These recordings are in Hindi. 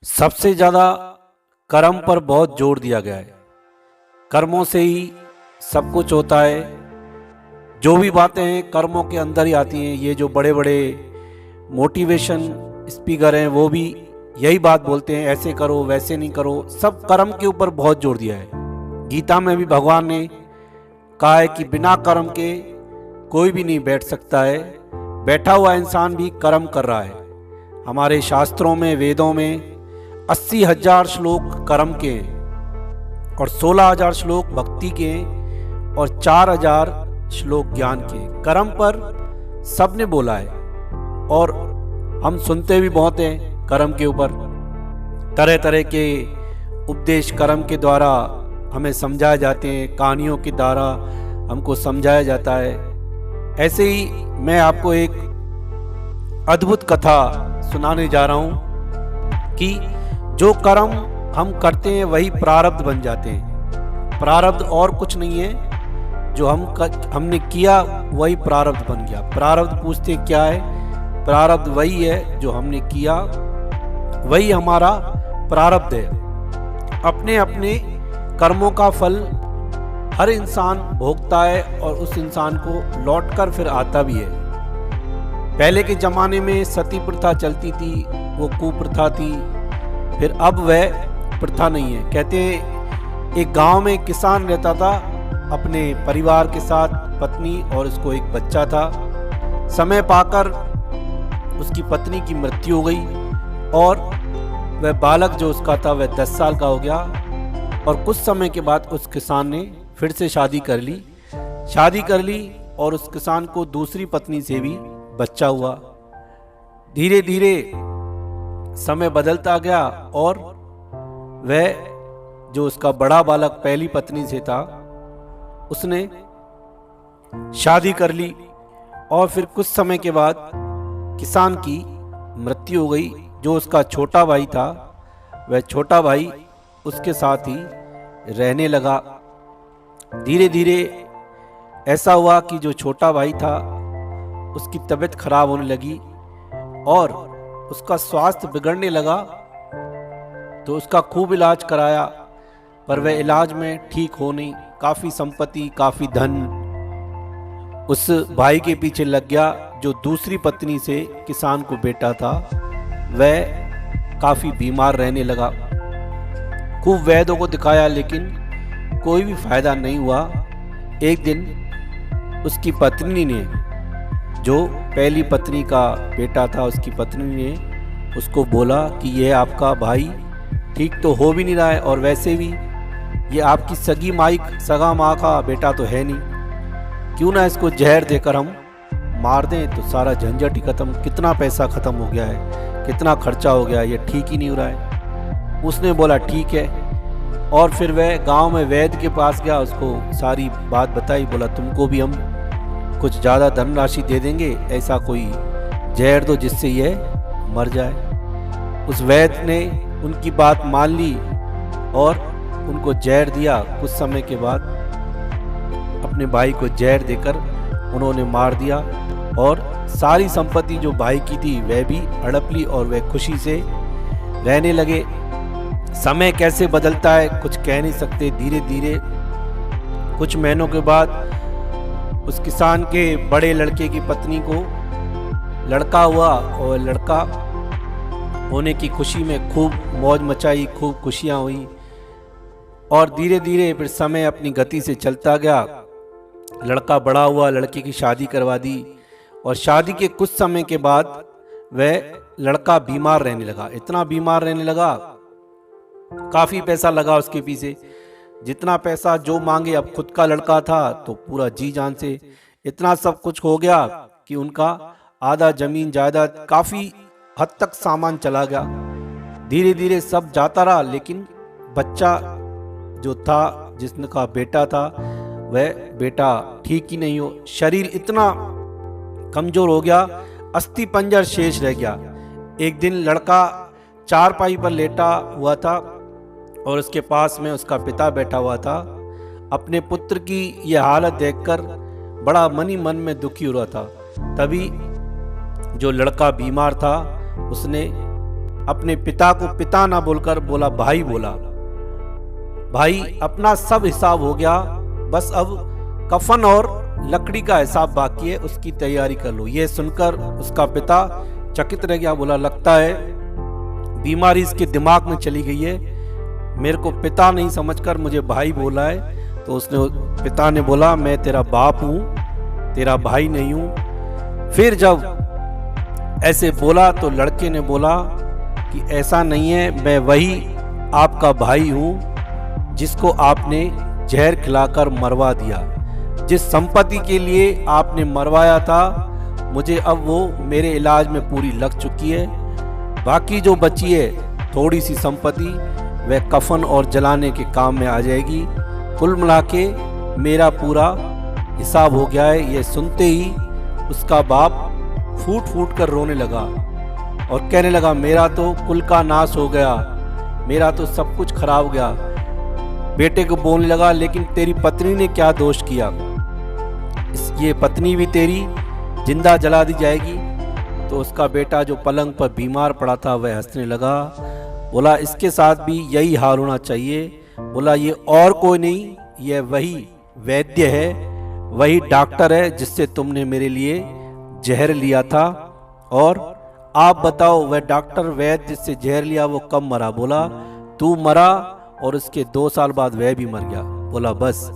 सबसे ज़्यादा कर्म पर बहुत जोर दिया गया है। कर्मों से ही सब कुछ होता है। जो भी बातें हैं कर्मों के अंदर ही आती हैं। ये जो बड़े बड़े मोटिवेशन स्पीकर हैं वो भी यही बात बोलते हैं, ऐसे करो वैसे नहीं करो। सब कर्म के ऊपर बहुत जोर दिया है। गीता में भी भगवान ने कहा है कि बिना कर्म के कोई भी नहीं बैठ सकता है। बैठा हुआ इंसान भी कर्म कर रहा है। हमारे शास्त्रों में, वेदों में 80,000 श्लोक कर्म के हैं और 16,000 श्लोक भक्ति के हैं और 4,000 श्लोक ज्ञान के। कर्म पर सबने बोला है और हम सुनते भी बहुत हैं कर्म के ऊपर। तरह तरह के उपदेश कर्म के द्वारा हमें समझाए जाते हैं, कहानियों के द्वारा हमको समझाया जाता है। ऐसे ही मैं आपको एक अद्भुत कथा सुनाने जा रहा हूँ कि जो कर्म हम करते हैं वही प्रारब्ध बन जाते हैं। प्रारब्ध और कुछ नहीं है, जो हमने किया वही प्रारब्ध बन गया। प्रारब्ध पूछते क्या है? प्रारब्ध वही है जो हमने किया, वही हमारा प्रारब्ध है। अपने अपने कर्मों का फल हर इंसान भोगता है और उस इंसान को लौटकर फिर आता भी है। पहले के ज़माने में सती प्रथा चलती थी, वो कुप्रथा थी। फिर अब वह प्रथा नहीं है। कहते हैं एक गांव में किसान रहता था अपने परिवार के साथ, पत्नी और उसको एक बच्चा था। समय पाकर उसकी पत्नी की मृत्यु हो गई और वह बालक जो उसका था वह 10 साल का हो गया। और कुछ समय के बाद उस किसान ने फिर से शादी कर ली और उस किसान को दूसरी पत्नी से भी बच्चा हुआ। धीरे धीरे समय बदलता गया और वह जो उसका बड़ा बालक पहली पत्नी से था उसने शादी कर ली और फिर कुछ समय के बाद किसान की मृत्यु हो गई। जो उसका छोटा भाई था वह छोटा भाई उसके साथ ही रहने लगा। धीरे धीरे ऐसा हुआ कि जो छोटा भाई था उसकी तबीयत खराब होने लगी और उसका स्वास्थ्य बिगड़ने लगा। तो उसका खूब इलाज कराया पर वह इलाज में ठीक हो नहीं। काफ़ी संपत्ति, काफ़ी धन उस भाई के पीछे लग गया। जो दूसरी पत्नी से किसान को बेटा था वह काफ़ी बीमार रहने लगा। खूब वैद्यों को दिखाया लेकिन कोई भी फायदा नहीं हुआ। एक दिन उसकी पत्नी ने, जो पहली पत्नी का बेटा था, उसकी पत्नी ने उसको बोला कि यह आपका भाई ठीक तो हो भी नहीं रहा है और वैसे भी ये आपकी सगा माँ का बेटा तो है नहीं। क्यों ना इसको जहर देकर हम मार दें तो सारा झंझट ही खत्म। कितना पैसा खत्म हो गया है, कितना खर्चा हो गया, ये ठीक ही नहीं हो रहा है। उसने बोला ठीक है और फिर वह गांव में वैद्य के पास गया, उसको सारी बात बताई। बोला तुमको भी हम कुछ ज़्यादा धनराशि दे देंगे, ऐसा कोई जहर दो जिससे यह मर जाए। उस वैद्य ने उनकी बात मान ली और उनको जहर दिया। कुछ समय के बाद अपने भाई को जहर देकर उन्होंने मार दिया और सारी संपत्ति जो भाई की थी वह भी हड़प ली और वह खुशी से रहने लगे। समय कैसे बदलता है कुछ कह नहीं सकते। धीरे धीरे कुछ महीनों के बाद उस किसान के बड़े लड़के की पत्नी को लड़का हुआ और लड़का होने की खुशी में खूब मौज मचाई, खूब खुशियाँ हुई। और धीरे धीरे फिर समय अपनी गति से चलता गया। लड़का बड़ा हुआ, लड़के की शादी करवा दी और शादी के कुछ समय के बाद वह लड़का बीमार रहने लगा। इतना बीमार रहने लगा, काफ़ी पैसा लगा उसके पीछे। जितना पैसा जो मांगे, अब खुद का लड़का था तो पूरा जी जान से इतना सब कुछ हो गया कि उनका आधा जमीन जायदाद, काफ़ी हद तक सामान चला गया। धीरे धीरे सब जाता रहा लेकिन बच्चा जो था, जिसका बेटा था, वह बेटा ठीक ही नहीं हो। शरीर इतना कमज़ोर हो गया, अस्थि पंजर शेष रह गया। एक दिन लड़का चारपाई पर लेटा हुआ था और उसके पास में उसका पिता बैठा हुआ था। अपने पुत्र की यह हालत देखकर बड़ा मन ही मन में दुखी हो रहा था। तभी जो लड़का बीमार था उसने अपने पिता को पिता ना बोलकर बोला भाई बोला। भाई अपना सब हिसाब हो गया, बस अब कफन और लकड़ी का हिसाब बाकी है, उसकी तैयारी कर लो। यह सुनकर उसका पिता चकित रह गया, बोला लगता है बीमारी इसके दिमाग में चली गई है, मेरे को पिता नहीं समझकर मुझे भाई बोला है। तो उसने पिता ने बोला मैं तेरा बाप हूं, तेरा भाई नहीं हूं। फिर जब ऐसे बोला तो लड़के ने बोला कि ऐसा नहीं है, मैं वही आपका भाई हूं जिसको आपने जहर खिलाकर मरवा दिया। जिस संपत्ति के लिए आपने मरवाया था, मुझे अब वो मेरे इलाज में पूरी लग चुकी है। बाकी जो बची है थोड़ी सी संपत्ति, वह कफन और जलाने के काम में आ जाएगी। कुल मिला के मेरा पूरा हिसाब हो गया है। यह सुनते ही उसका बाप फूट फूट कर रोने लगा और कहने लगा मेरा तो कुल का नाश हो गया, मेरा तो सब कुछ खराब हो गया। बेटे को बोलने लगा लेकिन तेरी पत्नी ने क्या दोष किया, ये पत्नी भी तेरी जिंदा जला दी जाएगी। तो उसका बेटा जो पलंग पर बीमार पड़ा था वह हंसने लगा, बोला इसके साथ भी यही हाल होना चाहिए। बोला ये और कोई नहीं, यह वही वैद्य है, वही डॉक्टर है जिससे तुमने मेरे लिए जहर लिया था। और आप बताओ वह डॉक्टर वैद्य जिससे जहर लिया वो कब मरा। बोला तू मरा और उसके 2 साल बाद वह भी मर गया। बोला बस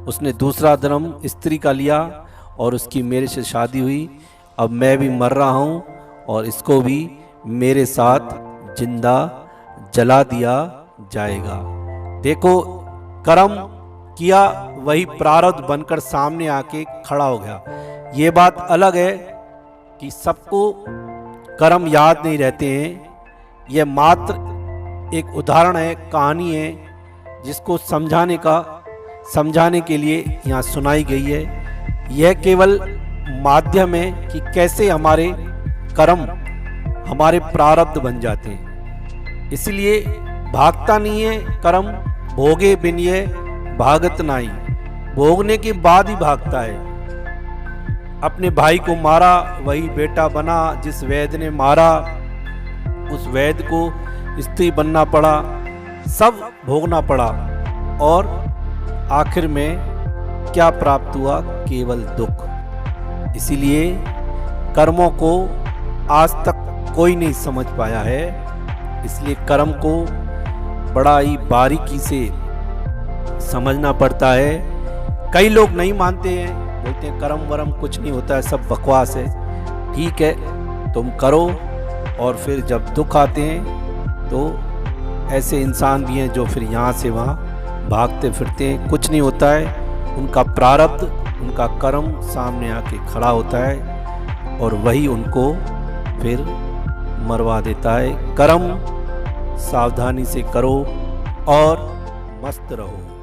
उसने दूसरा जन्म स्त्री का लिया और उसकी मेरे से शादी हुई, अब मैं भी मर रहा हूँ और इसको भी मेरे साथ जिंदा जला दिया जाएगा। देखो कर्म किया वही प्रारब्ध बनकर सामने आके खड़ा हो गया। ये बात अलग है कि सबको कर्म याद नहीं रहते हैं, यह मात्र एक उदाहरण है, कहानी है जिसको समझाने के लिए यहाँ सुनाई गई है। यह केवल माध्यम है कि कैसे हमारे कर्म हमारे प्रारब्ध बन जाते हैं। इसलिए भागता नहीं है कर्म, भोगे बिन ये भागत नहीं, भोगने के बाद ही भागता है। अपने भाई को मारा वही बेटा बना, जिस वैद्य ने मारा उस वैद्य को स्त्री बनना पड़ा, सब भोगना पड़ा और आखिर में क्या प्राप्त हुआ, केवल दुख। इसीलिए कर्मों को आज तक कोई नहीं समझ पाया है, इसलिए कर्म को बड़ा ही बारीकी से समझना पड़ता है। कई लोग नहीं मानते हैं, बोलते हैं कर्म वरम कुछ नहीं होता है, सब बकवास है। ठीक है तुम करो, और फिर जब दुख आते हैं तो ऐसे इंसान भी हैं जो फिर यहाँ से वहाँ भागते फिरते हैं, कुछ नहीं होता है। उनका प्रारब्ध, उनका कर्म सामने आके खड़ा होता है और वही उनको फिर मरवा देता है। कर्म सावधानी से करो और मस्त रहो।